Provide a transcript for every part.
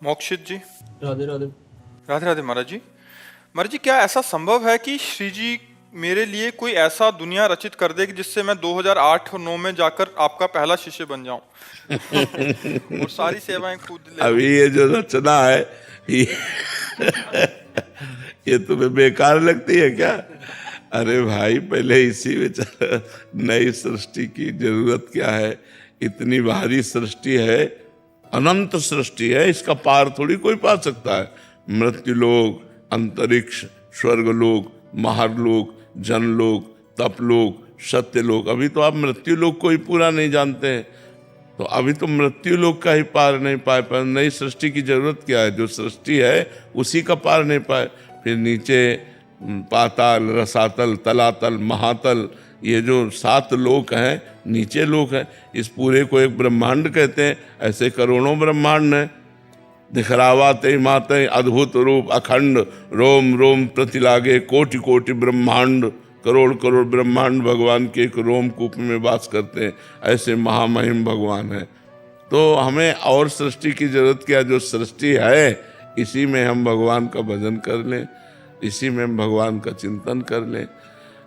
मोक्षित जी। राधे राधे। राधे राधे महाराज जी। महाराज जी, क्या ऐसा संभव है कि श्री जी मेरे लिए कोई ऐसा दुनिया रचित कर दे कि जिससे मैं 2008 और 9 में जाकर आपका पहला शिष्य बन जाऊं और सारी सेवाएं खुद ले लूं? अभी ये जो रचना है ये, ये तुम्हें बेकार लगती है क्या? अरे भाई, पहले इसी में चल। नई सृष्टि की जरूरत क्या है? इतनी भारी सृष्टि है, अनंत सृष्टि है, इसका पार थोड़ी कोई पा सकता है। मृत्युलोक, अंतरिक्ष, स्वर्गलोक, महारलोक, जनलोक, तपलोक, सत्यलोक। अभी तो आप मृत्युलोक को ही पूरा नहीं जानते हैं, तो अभी तो मृत्युलोक का ही पार नहीं पाए। पर नई सृष्टि की जरूरत क्या है? जो सृष्टि है उसी का पार नहीं पाए। फिर नीचे पाताल, रसातल, तलातल, महातल, ये जो 7 लोक हैं, नीचे लोक हैं, इस पूरे को एक ब्रह्मांड कहते हैं। ऐसे करोड़ों ब्रह्मांड हैं। दिखरावाते माते अद्भुत रूप अखंड, रोम रोम प्रतिलागे कोटि कोटि ब्रह्मांड। करोड़ करोड़ ब्रह्मांड भगवान के एक रोम कूप में वास करते हैं। ऐसे महामहिम भगवान है। तो हमें और सृष्टि की जरूरत क्या? जो सृष्टि है इसी में हम भगवान का भजन कर लें, इसी में हम भगवान का चिंतन कर लें।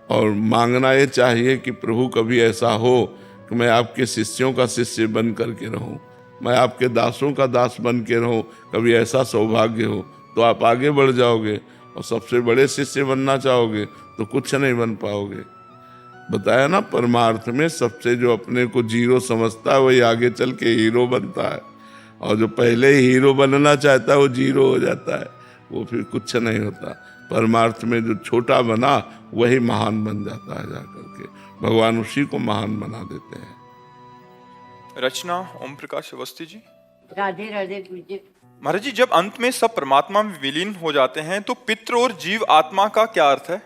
और मांगना ये चाहिए कि प्रभु कभी ऐसा हो कि मैं आपके शिष्यों का शिष्य बन करके रहूं, मैं आपके दासों का दास बन के रहूं। कभी ऐसा सौभाग्य हो तो आप आगे बढ़ जाओगे। और सबसे बड़े शिष्य बनना चाहोगे तो कुछ नहीं बन पाओगे। बताया ना, परमार्थ में सबसे जो अपने को जीरो समझता है वही आगे चल के हीरो बनता है, और जो पहले ही हीरो बनना चाहता है वो जीरो हो जाता है, वो फिर कुछ नहीं होता। परमार्थ में जो छोटा बना वही महान बन जाता है जाकर के। भगवान उसी को महान बना देते हैं। रचना ओम प्रकाश अवस्थी जी। राधे राधे पूज्य। महाराज जी, जब अंत में सब परमात्मा में विलीन हो जाते हैं तो पितृ और जीव आत्मा का क्या अर्थ है?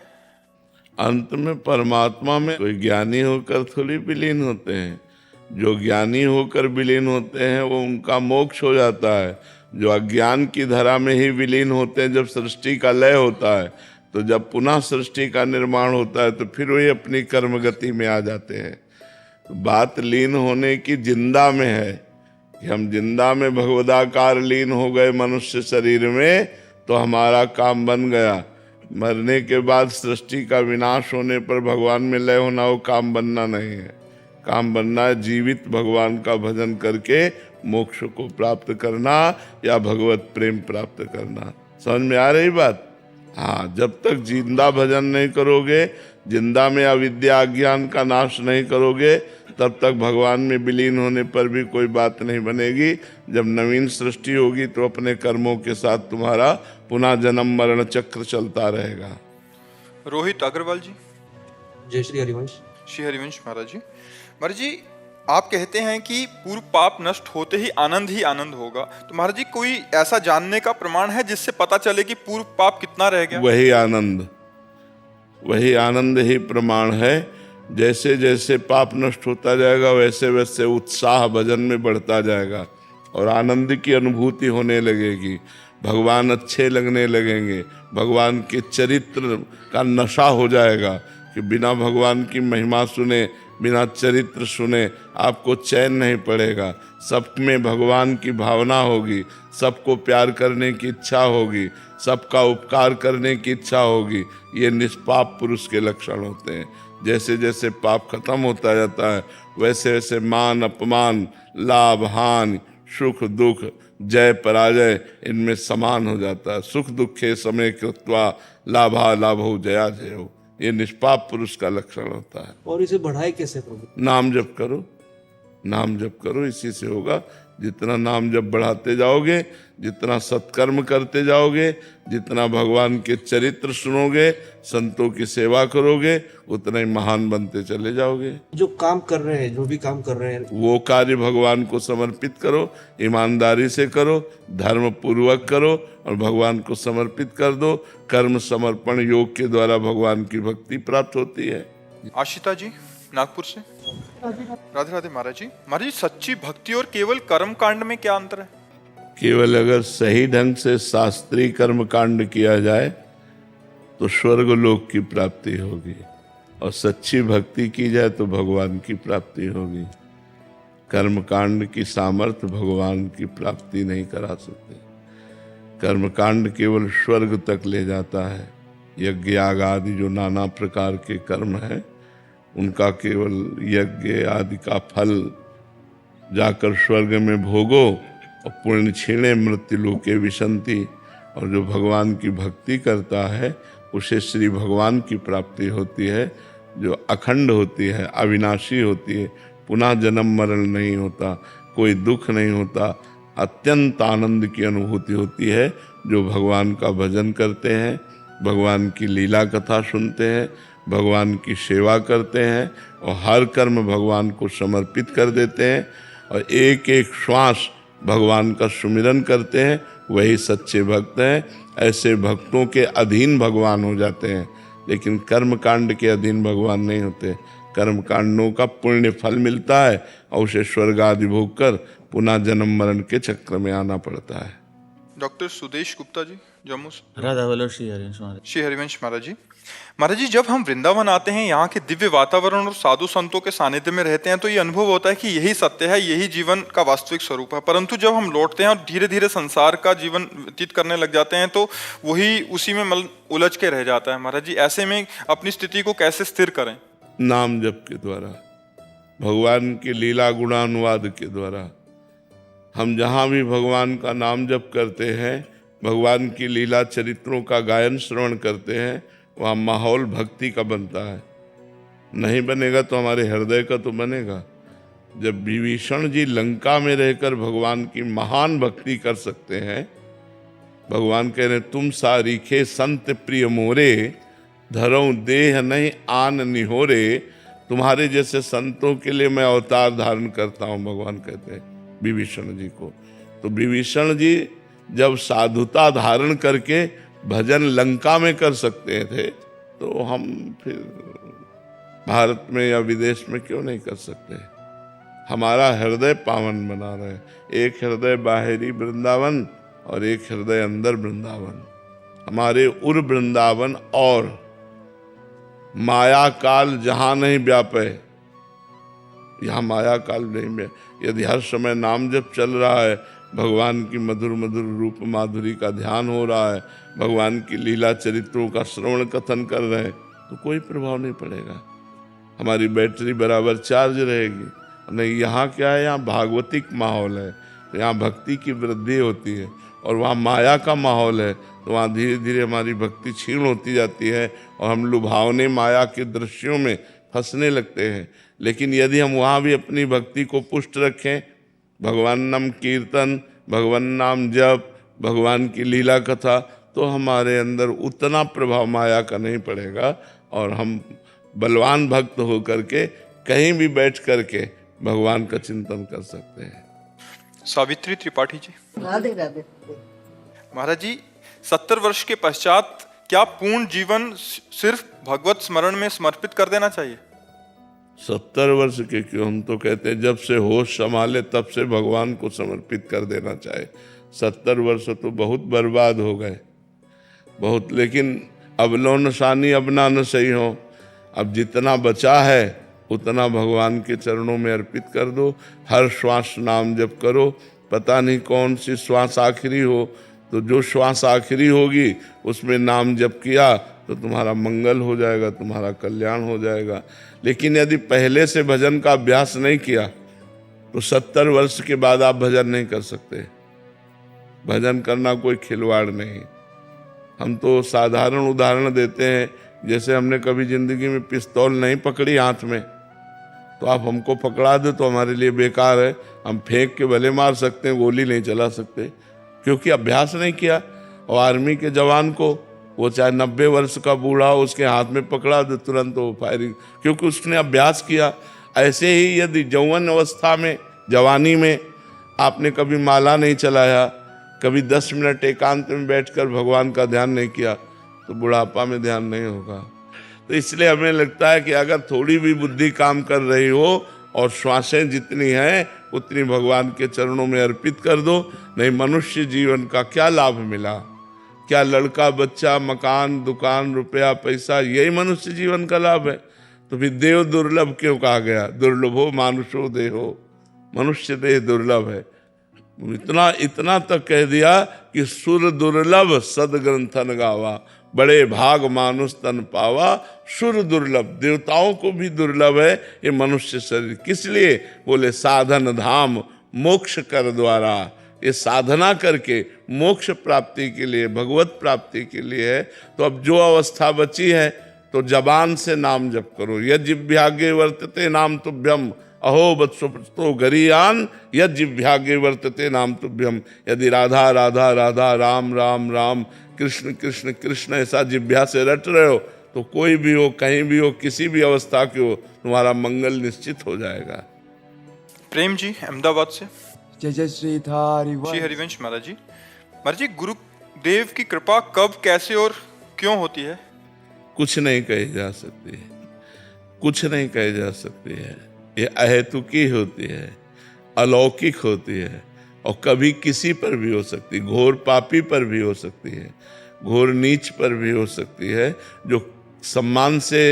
अंत में परमात्मा में कोई ज्ञानी होकर थोड़ी विलीन होते हैं। जो ज्ञानी होकर विलीन होते हैं वो उनका मोक्ष हो जाता है। जो अज्ञान की धरा में ही विलीन होते हैं, जब सृष्टि का लय होता है, तो जब पुनः सृष्टि का निर्माण होता है तो फिर वही अपनी कर्म गति में आ जाते हैं। तो बात लीन होने की जिंदा में है कि हम जिंदा में भगवदाकार लीन हो गए मनुष्य शरीर में, तो हमारा काम बन गया। मरने के बाद सृष्टि का विनाश होने पर भगवान में लय होना, वो काम बनना नहीं है। काम बनना है जीवित भगवान का भजन करके मोक्ष को प्राप्त करना या भगवत प्रेम प्राप्त करना। समझ में आ रही बात? हाँ, जब तक जिंदा भजन नहीं करोगे, जिंदा में अविद्या अज्ञान का नाश नहीं करोगे, तब तक भगवान में विलीन होने पर भी कोई बात नहीं बनेगी। जब नवीन सृष्टि होगी तो अपने कर्मों के साथ तुम्हारा पुनः जन्म मरण चक्र चलता रहेगा। रोहित अग्रवाल जी। जय श्री हरिवंश। श्री हरिवंश महाराज जी। महाराज जी, आप कहते हैं कि पूर्व पाप नष्ट होते ही आनंद होगा, तो महाराज जी कोई ऐसा जानने का प्रमाण है जिससे पता चले कि पूर्व पाप कितना रह गया? वही आनंद ही प्रमाण है। जैसे जैसे पाप नष्ट होता जाएगा वैसे वैसे उत्साह भजन में बढ़ता जाएगा और आनंद की अनुभूति होने लगेगी। भगवान अच्छे लगने लगेंगे, भगवान के चरित्र का नशा हो जाएगा कि बिना भगवान की महिमा सुने, बिना चरित्र सुने आपको चैन नहीं पड़ेगा। सब में भगवान की भावना होगी, सबको प्यार करने की इच्छा होगी, सबका उपकार करने की इच्छा होगी। ये निष्पाप पुरुष के लक्षण होते हैं। जैसे जैसे पाप खत्म होता जाता है वैसे वैसे मान अपमान, लाभ हानि, सुख दुख, जय पराजय इनमें समान हो जाता है। सुख दुखे समय कृत्वा लाभा लाभो जया जयो, ये निष्पाप पुरुष का लक्षण होता है। और इसे बढ़ाए कैसे प्रभु? नाम जप करो, नाम जप करो, इसी से होगा। जितना नाम जप बढ़ाते जाओगे, जितना सत्कर्म करते जाओगे, जितना भगवान के चरित्र सुनोगे, संतों की सेवा करोगे, उतना ही महान बनते चले जाओगे। जो काम कर रहे हैं, जो भी काम कर रहे हैं, वो कार्य भगवान को समर्पित करो, ईमानदारी से करो, धर्म पूर्वक करो और भगवान को समर्पित कर दो। कर्म समर्पण योग के द्वारा भगवान की भक्ति प्राप्त होती है। आशिता जी नागपुर से। राधे राधे महाराज जी। महाराज जी, सच्ची भक्ति और केवल कर्म कांड में क्या अंतर है? केवल अगर सही ढंग से शास्त्रीय कर्म कांड किया जाए तो स्वर्ग लोक की प्राप्ति होगी, और सच्ची भक्ति की जाए तो भगवान की प्राप्ति होगी। कर्म कांड की सामर्थ्य भगवान की प्राप्ति नहीं करा सकते। कर्मकांड केवल स्वर्ग तक ले जाता है। यज्ञ याग आदि जो नाना प्रकार के कर्म हैं उनका केवल यज्ञ आदि का फल जाकर स्वर्ग में भोगो और पुण्य क्षीणे मृत्यु लोके विशंति। और जो भगवान की भक्ति करता है उसे श्री भगवान की प्राप्ति होती है, जो अखंड होती है, अविनाशी होती है, पुनः जन्म मरण नहीं होता, कोई दुख नहीं होता, अत्यंत आनंद की अनुभूति होती है। जो भगवान का भजन करते हैं, भगवान की लीला कथा सुनते हैं, भगवान की सेवा करते हैं और हर कर्म भगवान को समर्पित कर देते हैं और एक एक श्वास भगवान का सुमिरन करते हैं, वही सच्चे भक्त हैं। ऐसे भक्तों के अधीन भगवान हो जाते हैं, लेकिन कर्म कांड के अधीन भगवान नहीं होते। कर्म कांडों का पुण्य फल मिलता है और उसे स्वर्ग आदि भोग कर पुनः जन्म मरण के चक्र में आना पड़ता है। डॉक्टर सुदेश गुप्ता जी, जम्मू से। राधा वल्लभ श्री हरिवंश महाराज। श्री हरिवंश महाराज जी, महाराज जी जब हम वृंदावन आते हैं, यहाँ के दिव्य वातावरण और साधु संतों के सानिध्य में रहते हैं तो ये अनुभव होता है कि यही सत्य है, यही जीवन का वास्तविक स्वरूप है। परंतु जब हम लौटते हैं और धीरे धीरे संसार का जीवन व्यतीत करने लग जाते हैं तो वही उसी में उलझ के रह जाता है। महाराज जी ऐसे में अपनी स्थिति को कैसे स्थिर करें? नाम जप के द्वारा, भगवान के लीला गुणानुवाद के द्वारा। हम जहाँ भी भगवान का नाम जप करते हैं, भगवान की लीला चरित्रों का गायन श्रवण करते हैं, वहाँ माहौल भक्ति का बनता है। नहीं बनेगा तो हमारे हृदय का तो बनेगा। जब विभीषण जी लंका में रहकर भगवान की महान भक्ति कर सकते हैं, भगवान कह रहे तुम सारीखे संत प्रिय मोरे, धरऊं देह नहीं आन निहोरे। तुम्हारे जैसे संतों के लिए मैं अवतार धारण करता हूँ, भगवान कहते हैं विभीषण जी को। तो विभीषण जी जब साधुता धारण करके भजन लंका में कर सकते थे, तो हम फिर भारत में या विदेश में क्यों नहीं कर सकते? हमारा हृदय पावन बना रहे। एक हृदय बाहरी वृंदावन और एक हृदय अंदर वृंदावन। हमारे उर वृंदावन और माया काल जहाँ नहीं व्यापे, यहाँ माया काल नहीं व्यापे। यदि हर समय नाम जप चल रहा है, भगवान की मधुर मधुर रूप माधुरी का ध्यान हो रहा है, भगवान की लीला चरित्रों का श्रवण कथन कर रहे हैं, तो कोई प्रभाव नहीं पड़ेगा। हमारी बैटरी बराबर चार्ज रहेगी। नहीं, यहाँ क्या है, यहाँ भागवतिक माहौल है, तो यहाँ भक्ति की वृद्धि होती है। और वहाँ माया का माहौल है, तो वहाँ धीरे धीरे हमारी भक्ति क्षीण होती जाती है और हम लुभावने माया के दृश्यों में फंसने लगते हैं। लेकिन यदि हम वहाँ भी अपनी भक्ति को पुष्ट रखें, भगवान नाम कीर्तन, भगवान नाम जप, भगवान की लीला कथा, तो हमारे अंदर उतना प्रभाव माया का नहीं पड़ेगा और हम बलवान भक्त हो करके कहीं भी बैठ करके भगवान का चिंतन कर सकते हैं। सावित्री त्रिपाठी जी। राधे राधे। महाराज जी 70 वर्ष के पश्चात क्या पूर्ण जीवन सिर्फ भगवत स्मरण में समर्पित कर देना चाहिए? 70 वर्ष के क्यों, हम तो कहते हैं जब से होश संभाले तब से भगवान को समर्पित कर देना चाहिए। 70 वर्ष तो बहुत बर्बाद हो गए, बहुत। लेकिन अब लो नशानी अब ना न सही हो। अब जितना बचा है उतना भगवान के चरणों में अर्पित कर दो। हर श्वास नाम जप करो। पता नहीं कौन सी श्वास आखिरी हो, तो जो श्वास आखिरी होगी उसमें नाम जप किया तो तुम्हारा मंगल हो जाएगा, तुम्हारा कल्याण हो जाएगा। लेकिन यदि पहले से भजन का अभ्यास नहीं किया तो 70 वर्ष के बाद आप भजन नहीं कर सकते। भजन करना कोई खिलवाड़ नहीं। हम तो साधारण उदाहरण देते हैं, जैसे हमने कभी जिंदगी में पिस्तौल नहीं पकड़ी हाथ में, तो आप हमको पकड़ा दो तो हमारे लिए बेकार है। हम फेंक के भले मार सकते हैं, गोली नहीं चला सकते, क्योंकि अभ्यास नहीं किया। और आर्मी के जवान को, वो चाहे 90 वर्ष का बूढ़ा हो, उसके हाथ में पकड़ा दे तुरंत वो फायरिंग, क्योंकि उसने अभ्यास किया। ऐसे ही यदि यौवन अवस्था में, जवानी में आपने कभी माला नहीं चलाया, कभी 10 मिनट एकांत में बैठकर भगवान का ध्यान नहीं किया, तो बुढ़ापा में ध्यान नहीं होगा। तो इसलिए हमें लगता है कि अगर थोड़ी भी बुद्धि काम कर रही हो और श्वासें जितनी हैं उतनी भगवान के चरणों में अर्पित कर दो। नहीं, मनुष्य जीवन का क्या लाभ मिला? क्या लड़का बच्चा, मकान, दुकान, रुपया, पैसा, यही मनुष्य जीवन का लाभ है? तो फिर देव दुर्लभ क्यों कहा गया? दुर्लभो मानुषो देहो, मनुष्य देह दुर्लभ है। इतना इतना तक कह दिया कि सुर दुर्लभ सदग्रंथन गावा, बड़े भाग मानुष तन पावा, सुर दुर्लभ, देवताओं को भी दुर्लभ है ये मनुष्य शरीर। किस लिए? बोले साधन धाम मोक्ष कर द्वारा, ये साधना करके मोक्ष प्राप्ति के लिए, भगवत प्राप्ति के लिए है। तो अब जो अवस्था बची है तो जबान से नाम जप करो। यज्जिह्वागे वर्तते नाम तुभ्यम, अहो वत्सो गरीयान यज्जिह्वागे वर्तते नाम तुभ्यम। यदि राधा राधा राधा, राम राम राम, कृष्ण कृष्ण कृष्ण ऐसा जिह्वा से रट रहे हो तो कोई भी हो, कहीं भी हो, किसी भी अवस्था के हो, तुम्हारा मंगल निश्चित हो जाएगा। प्रेम जी अहमदाबाद से। जय जय श्री श्री हरिवंश महाराज जी। महाराज जी, गुरुदेव की कृपा कब, कैसे और क्यों होती है? कुछ नहीं कही जा सकती है, कुछ नहीं कही जा सकती है। ये अहेतुकी होती है, अलौकिक होती है, और कभी किसी पर भी हो सकती है। घोर पापी पर भी हो सकती है, घोर नीच पर भी हो सकती है, जो सम्मान से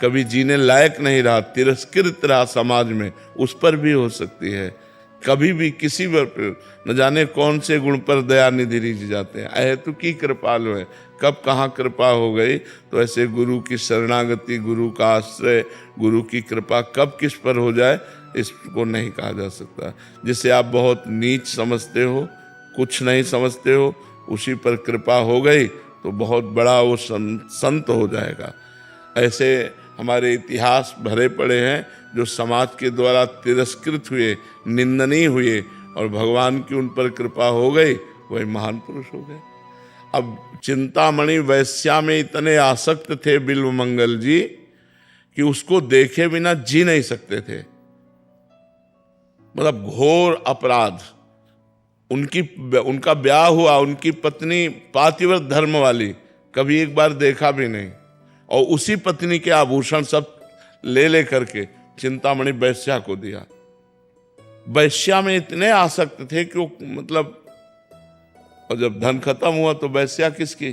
कभी जीने लायक नहीं रहा, तिरस्कृत रहा समाज में, उस पर भी हो सकती है। कभी भी किसी पर न जाने कौन से गुण पर दया निधि रिझ जाते हैं। अहेतुकी कृपालु है, कब कहाँ कृपा हो गई। तो ऐसे गुरु की शरणागति, गुरु का आश्रय, गुरु की कृपा कब किस पर हो जाए इसको नहीं कहा जा सकता। जिसे आप बहुत नीच समझते हो, कुछ नहीं समझते हो, उसी पर कृपा हो गई तो बहुत बड़ा वो संत हो जाएगा। ऐसे हमारे इतिहास भरे पड़े हैं जो समाज के द्वारा तिरस्कृत हुए, निंदनीय हुए, और भगवान की उन पर कृपा हो गई, वही महान पुरुष हो गए। अब चिंतामणि वैश्या में इतने आसक्त थे बिल्व मंगल जी कि उसको देखे बिना जी नहीं सकते थे। मतलब घोर अपराध। उनका ब्याह हुआ, उनकी पत्नी पातिव्रत धर्म वाली, कभी एक बार देखा भी नहीं, और उसी पत्नी के आभूषण सब ले करके चिंतामणि वैश्या को दिया। वैश्या में इतने आसक्त थे कि वो मतलब, और जब धन खत्म हुआ तो वैश्या किसकी,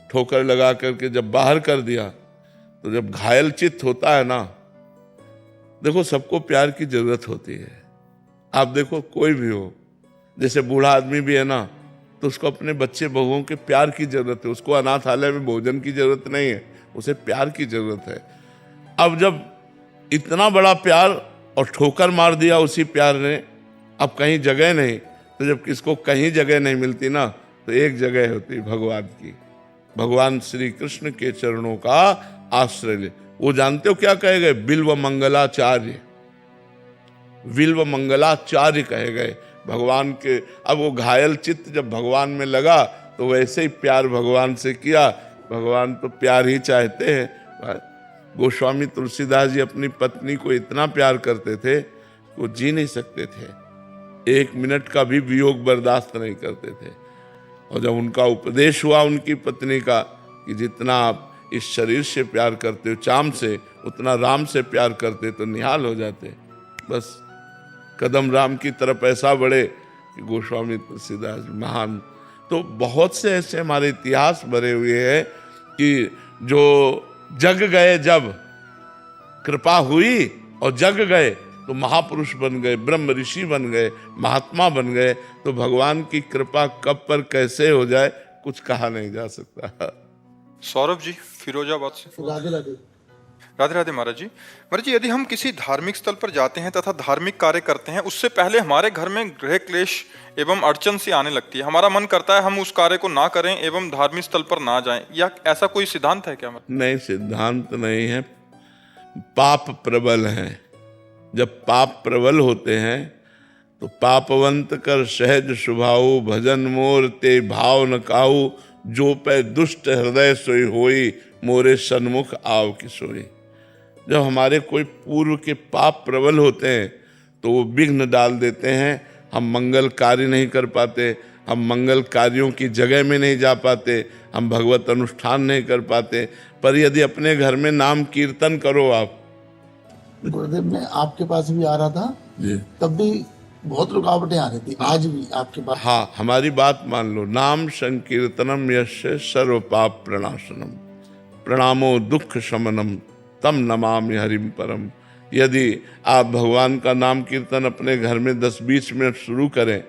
ठोकर लगा करके जब बाहर कर दिया, तो जब घायल चित्त होता है ना, देखो सबको प्यार की जरूरत होती है। आप देखो कोई भी हो, जैसे बूढ़ा आदमी भी है ना, तो उसको अपने बच्चे बहुओं के प्यार की जरूरत है। उसको अनाथालय में भोजन की जरूरत नहीं है, उसे प्यार की जरूरत है। अब जब इतना बड़ा प्यार और ठोकर मार दिया उसी प्यार ने, अब कहीं जगह नहीं, तो जब किसको कहीं जगह नहीं मिलती ना, तो एक जगह होती भगवान की। भगवान श्री कृष्ण के चरणों का आश्रय ले। वो जानते हो क्या कहे गए? बिल्व मंगलाचार्य, बिल्व मंगलाचार्य कहे गए भगवान के। अब वो घायल चित्त जब भगवान में लगा तो वैसे ही प्यार भगवान से किया। भगवान तो प्यार ही चाहते हैं। गोस्वामी तुलसीदास जी अपनी पत्नी को इतना प्यार करते थे, वो जी नहीं सकते थे, एक मिनट का भी वियोग बर्दाश्त नहीं करते थे। और जब उनका उपदेश हुआ उनकी पत्नी का कि जितना आप इस शरीर से प्यार करते हो, चाम से, उतना राम से प्यार करते, तो निहाल हो जाते। बस कदम राम की तरफ ऐसा बढ़े कि गोस्वामी तुलसीदास महान। तो बहुत से ऐसे हमारे इतिहास भरे हुए हैं कि जो जग गए, जब कृपा हुई और जग गए तो महापुरुष बन गए, ब्रह्म ऋषि बन गए, महात्मा बन गए। तो भगवान की कृपा कब पर कैसे हो जाए कुछ कहा नहीं जा सकता। सौरभ जी फिरोजाबाद से। राधे राधे। राधे राधे महाराज जी। महाराज जी, यदि हम किसी धार्मिक स्थल पर जाते हैं तथा धार्मिक कार्य करते हैं, उससे पहले हमारे घर में गृह क्लेश एवं अड़चन सी आने लगती है, हमारा मन करता है हम उस कार्य को ना करें एवं धार्मिक स्थल पर ना जाएं, या ऐसा कोई सिद्धांत है क्या? नहीं, सिद्धांत नहीं है, पाप प्रबल है। जब पाप प्रबल होते हैं तो पापवंत कर सहज स्वभाव, भजन मोर ते भाव न काऊ, जो पे दुष्ट हृदय सोई होई, मोरे सन्मुख आव की सोई। जब हमारे कोई पूर्व के पाप प्रबल होते हैं तो वो विघ्न डाल देते हैं, हम मंगल कार्य नहीं कर पाते, हम मंगल कार्यों की जगह में नहीं जा पाते, हम भगवत अनुष्ठान नहीं कर पाते। पर यदि अपने घर में नाम कीर्तन करो आप। गुरुदेव, मैं आपके पास भी आ रहा था जी, तब भी बहुत रुकावटें आ रही थी, आज भी आपके पास। हाँ, हमारी बात मान लो। नाम संकीर्तनम यस्य सर्व पाप प्रणाशनम, प्रणामो दुख शमनम, तम नमामि हरिम परम। यदि आप भगवान का नाम कीर्तन अपने घर में 10-20 मिनट शुरू करें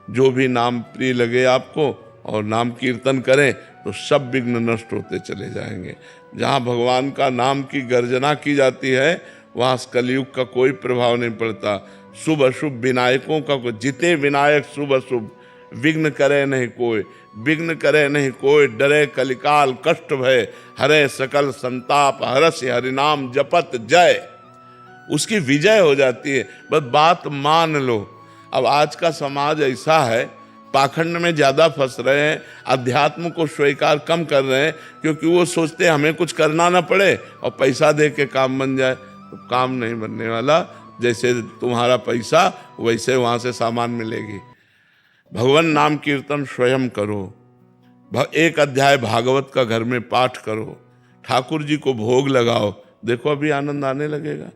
जो भी नाम प्रिय लगे आपको और नाम कीर्तन करें तो सब विघ्न नष्ट होते चले जाएंगे। जहाँ भगवान का नाम की गर्जना की जाती है वहाँ कलयुग का कोई प्रभाव नहीं पड़ता। शुभ अशुभ विनायकों का जिते विनायक शुभ अशुभ, विघ्न करे नहीं कोई, विघ्न करे नहीं कोई, डरे कलिकाल कष्ट भय, हरे सकल संताप, हरस हरिनाम जपत जय, उसकी विजय हो जाती है। बस बात मान लो। अब आज का समाज ऐसा है, पाखंड में ज्यादा फंस रहे हैं, अध्यात्म को स्वीकार कम कर रहे हैं, क्योंकि वो सोचते हैं हमें कुछ करना ना पड़े और पैसा दे के काम बन जाए। तो काम नहीं बनने वाला, जैसे तुम्हारा पैसा वैसे वहां से सामान मिलेगी। भगवान नाम कीर्तन स्वयं करो, एक अध्याय भागवत का घर में पाठ करो, ठाकुर जी को भोग लगाओ, देखो अभी आनंद आने लगेगा।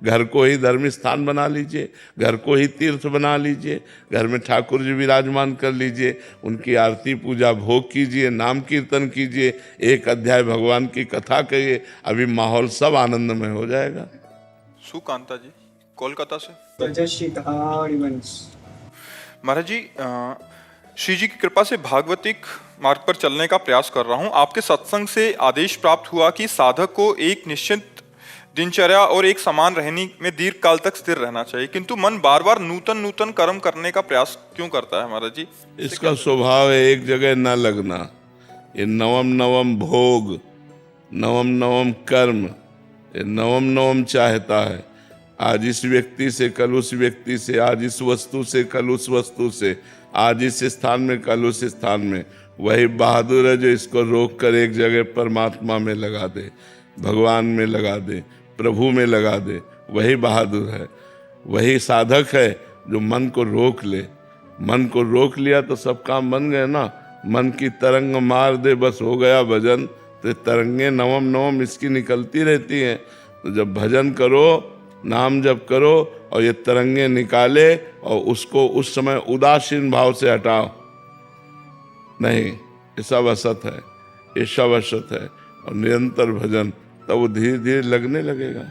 घर को ही धर्म स्थान बना लीजिए, घर को ही तीर्थ बना लीजिए, घर में ठाकुर जी विराजमान कर लीजिए, उनकी आरती पूजा भोग कीजिए, नाम कीर्तन कीजिए, एक अध्याय भगवान की कथा कहिए, अभी माहौल सब आनंदमय हो जाएगा। सुकांता जी कोलकाता से। तेजस्वी हरिवंश। महाराज जी, श्री जी की कृपा से भागवतिक मार्ग पर चलने का प्रयास कर रहा हूँ। आपके सत्संग से आदेश प्राप्त हुआ कि साधक को एक निश्चित दिनचर्या और एक समान रहनी में दीर्घ काल तक स्थिर रहना चाहिए, किंतु मन बार बार नूतन नूतन कर्म करने का प्रयास क्यों करता है महाराज जी? इसका स्वभाव है एक जगह न लगना। ये नवम नवम भोग, नवम नवम कर्म, ये नवम नवम चाहता है। आज इस व्यक्ति से कल उस व्यक्ति से, आज इस वस्तु से कल उस वस्तु से, आज इस स्थान में कल उस स्थान में। वही बहादुर है जो इसको रोक कर एक जगह परमात्मा में लगा दे, भगवान में लगा दे, प्रभु में लगा दे, वही बहादुर है। वही साधक है जो मन को रोक ले। मन को रोक लिया तो सब काम बन गए ना। मन की तरंग मार दे, बस हो गया भजन। तो तरंगे नवम नवम इसकी निकलती रहती हैं। तो जब भजन करो, नाम जप करो और ये तरंगे निकाले और उसको उस समय उदासीन भाव से हटाओ। नहीं, ये सब असत है, ये सब असत है। और निरंतर भजन, तब वो धीरे धीरे लगने लगेगा,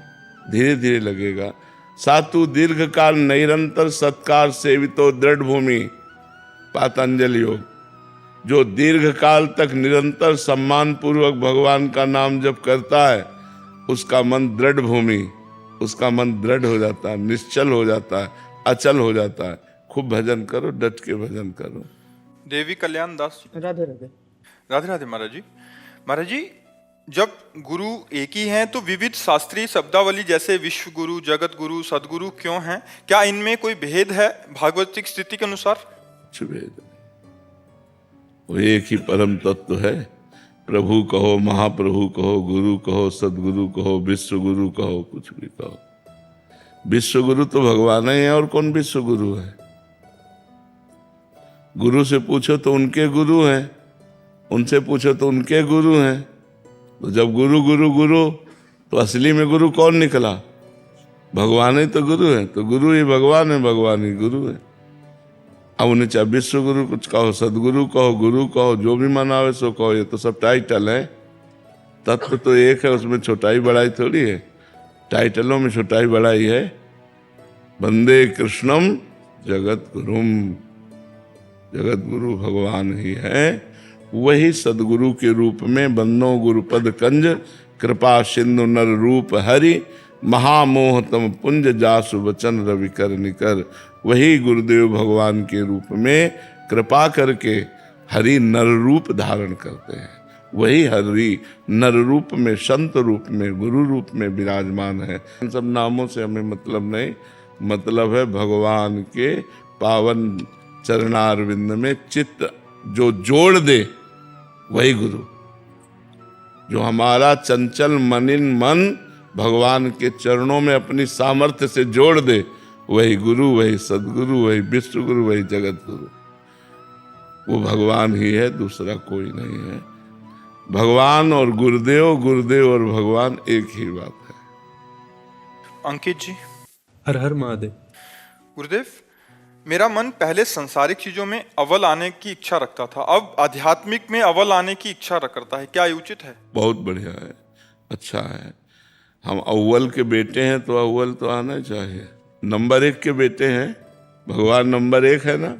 धीरे धीरे लगेगा। सातु दीर्घ काल निरंतर सत्कार सेवितो दृढ़ भूमि, पातंजलि योग। जो दीर्घ काल तक निरंतर सम्मान पूर्वक भगवान का नाम जप करता है, उसका मन दृढ़ भूमि, उसका मन दृढ़ हो जाता है, निश्चल हो जाता है, अचल हो जाता है। खूब भजन करो, डट के भजन करो। देवी कल्याण दास। राधे राधे। राधे राधे महाराज जी। महाराज जी, जब गुरु एक ही हैं तो विविध शास्त्रीय शब्दावली जैसे विश्व गुरु, जगत गुरु, सदगुरु क्यों हैं? क्या इनमें कोई भेद है भागवतिक स्थिति के अनुसार? कुछ भेद नहीं, वो एक ही परम तत्व है। प्रभु कहो, महाप्रभु कहो, गुरु कहो, सदगुरु कहो, विश्व गुरु कहो, कुछ भी कहो। विश्व गुरु तो भगवान ही है, और कौन विश्व गुरु है? गुरु से पूछो तो उनके गुरु हैं, उनसे पूछो तो उनके गुरु हैं। तो जब गुरु गुरु गुरु, तो असली में गुरु कौन निकला? भगवान ही तो गुरु है। तो गुरु ही भगवान है, भगवान ही गुरु है। अब उन्हें चाहे विश्व गुरु कुछ कहो, सदगुरु कहो, गुरु कहो, जो भी मनावे सो कहो, ये तो सब टाइटल है। तत्व तो एक है, उसमें छोटाई बड़ाई थोड़ी है। टाइटलों में छोटाई बड़ाई है। वंदे कृष्णम जगत गुरुम, जगत गुरु भगवान ही है। वही सदगुरु के रूप में बंदो गुरुपद कंज, कृपा सिंधु नर रूप हरि, महामोहतम पुंज जासु वचन रवि कर निकर। वही गुरुदेव भगवान के रूप में कृपा करके हरि नर रूप धारण करते हैं। वही हरि नर रूप में, संत रूप में, गुरु रूप में विराजमान है। इन सब नामों से हमें मतलब नहीं, मतलब है भगवान के पावन चरणारविंद में चित्त जो जोड़ दे, वही गुरु। जो हमारा चंचल मनिन मन भगवान के चरणों में अपनी सामर्थ्य से जोड़ दे, वही गुरु, वही सदगुरु, वही विश्व गुरु, वही जगत गुरु। वो भगवान ही है, दूसरा कोई नहीं है। भगवान और गुरुदेव, गुरुदेव और भगवान एक ही बात है। अंकित जी। हर हर महादेव। गुरुदेव, मेरा मन पहले संसारिक चीजों में अव्वल आने की इच्छा रखता था, अब आध्यात्मिक में अव्वल आने की इच्छा करता है। क्या ये उचित है? बहुत बढ़िया है, अच्छा है। हम अव्वल के बेटे हैं तो अव्वल तो आना चाहिए। नंबर 1 के बेटे हैं, भगवान नंबर 1 है ना,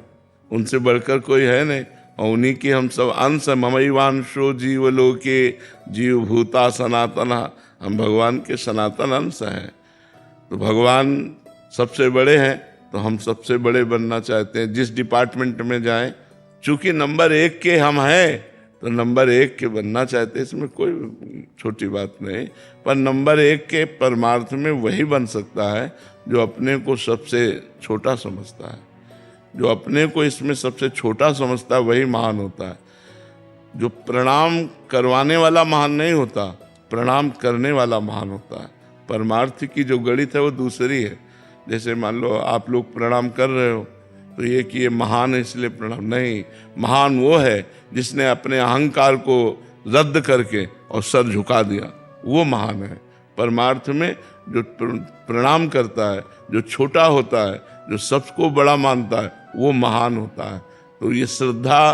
उनसे बढ़कर कोई है नहीं, और उन्हीं की हम सब अंश है। ममैवांशो जीवलोके जीव भूता सनातना, हम भगवान के सनातन अंश हैं। तो भगवान सबसे बड़े हैं, तो हम सबसे बड़े बनना चाहते हैं। जिस डिपार्टमेंट में जाएं, चूंकि नंबर 1 के हम हैं, तो नंबर 1 के बनना चाहते हैं, इसमें कोई छोटी बात नहीं। पर नंबर 1 के परमार्थ में वही बन सकता है जो अपने को सबसे छोटा समझता है। जो अपने को इसमें सबसे छोटा समझता है वही महान होता है। जो प्रणाम करवाने वाला महान नहीं होता, प्रणाम करने वाला महान होता है। परमार्थ की जो गणित है वो दूसरी है। जैसे मान लो आप लोग प्रणाम कर रहे हो, तो ये कि ये महान है इसलिए प्रणाम नहीं। महान वो है जिसने अपने अहंकार को रद्द करके और सर झुका दिया, वो महान है। परमार्थ में जो प्रणाम करता है, जो छोटा होता है, जो सबको बड़ा मानता है, वो महान होता है। तो ये श्रद्धा,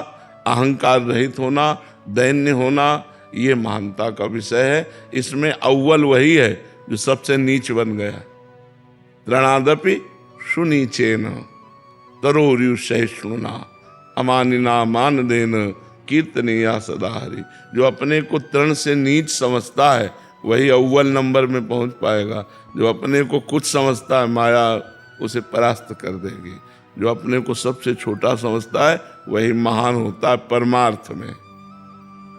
अहंकार रहित होना, दैन्य होना, ये महानता का विषय है। इसमें अव्वल वही है जो सबसे नीच बन गया। त्रणादपि सुनीचेन तरोरु सहिष्णुना अमानिना मान देन कीर्तनीया सदा हरि। जो अपने को तृण से नीच समझता है वही अव्वल नंबर में पहुंच पाएगा। जो अपने को कुछ समझता है, माया उसे परास्त कर देगी। जो अपने को सबसे छोटा समझता है वही महान होता है परमार्थ में।